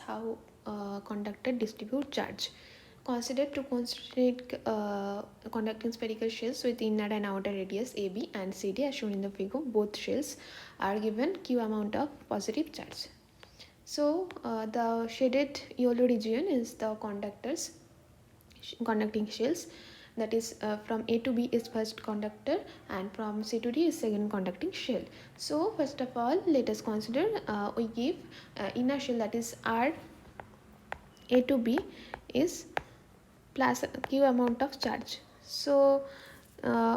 how conductor distribute charge. Consider two concentric conducting spherical shells with inner and outer radius AB and CD as shown in the figure. Both shells are given Q amount of positive charge. So the shaded yellow region is the conducting shells, that is from A to B is first conductor and from C to D is second conducting shell. So first of all, let us consider we give inner shell, that is R A to B is plus Q amount of charge. So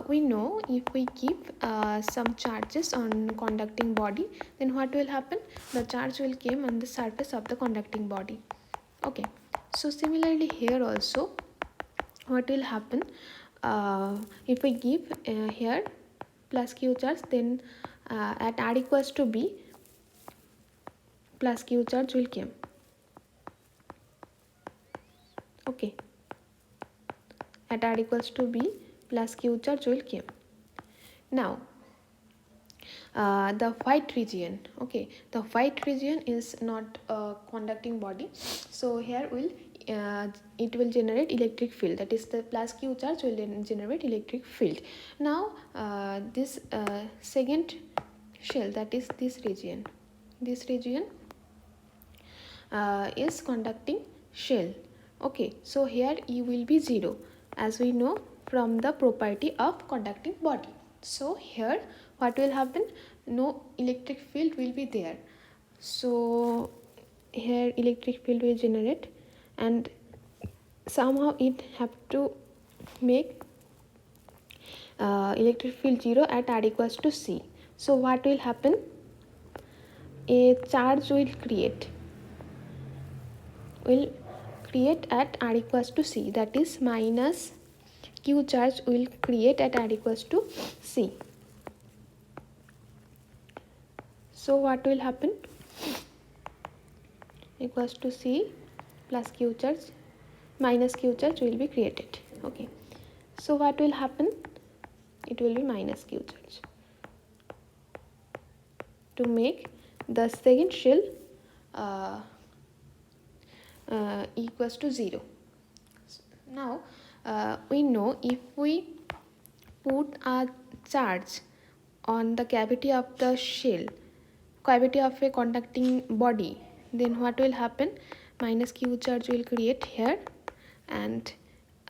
we know if we give some charges on conducting body, then what will happen? The charge will come on the surface of the conducting body. Okay, so similarly here also what will happen, if we give here plus Q charge, then at R equals to B plus Q charge will come. Okay, at R equals to B plus Q charge will come. Now the white region, okay, the white region is not a conducting body, so here will it will generate electric field, that is the plus Q charge will generate electric field. Now this second shell, that is this region is conducting shell. Okay, so here E will be 0 as we know from the property of conducting body. So here what will happen? No electric field will be there. So here electric field will generate and somehow it have to make electric field 0 at R equals to C. So what will happen? A charge will create at R equals to C, that is minus Q charge will create at R equals to C. So what will happen? Equals to C plus Q charge minus Q charge will be created. Okay, so what will happen? It will be minus Q charge to make the second shell equals to 0. Now we know if we put a charge on the cavity of the shell, cavity of a conducting body, then what will happen? Minus Q charge will create here, and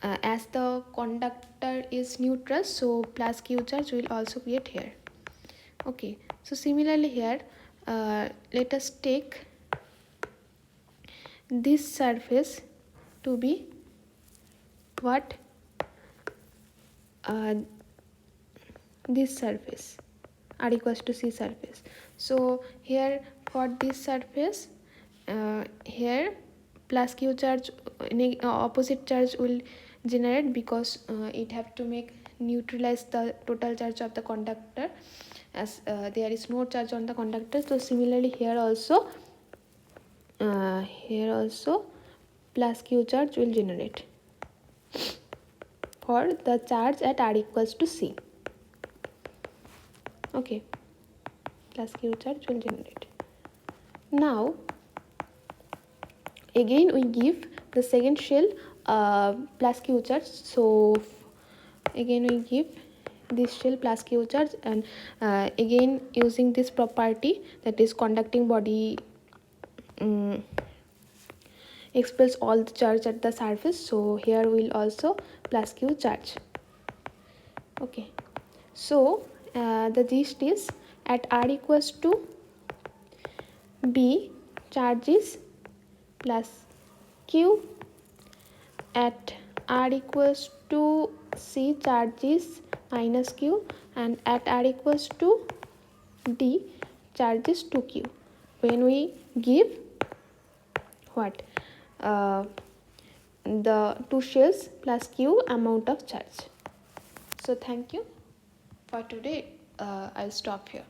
as the conductor is neutral, so plus Q charge will also create here. Okay, so similarly here let us take this surface to be what? This surface, R equals to C surface. So here for this surface, here plus Q charge opposite charge will generate because it have to make neutralize the total charge of the conductor, as there is no charge on the conductor. So similarly here also plus Q charge will generate for the charge at R equals to C. Okay, plus Q charge will generate. Now again we give the second shell plus Q charge, so again we give this shell plus Q charge, and again using this property, that is conducting body expels all the charge at the surface, so here will also plus Q charge. Okay, so the gist is at R equals to B charge is plus Q, at R equals to C charge is minus Q, and at R equals to D charge is 2Q when we give what? The two shells plus Q amount of charge. So thank you for today. I'll stop here.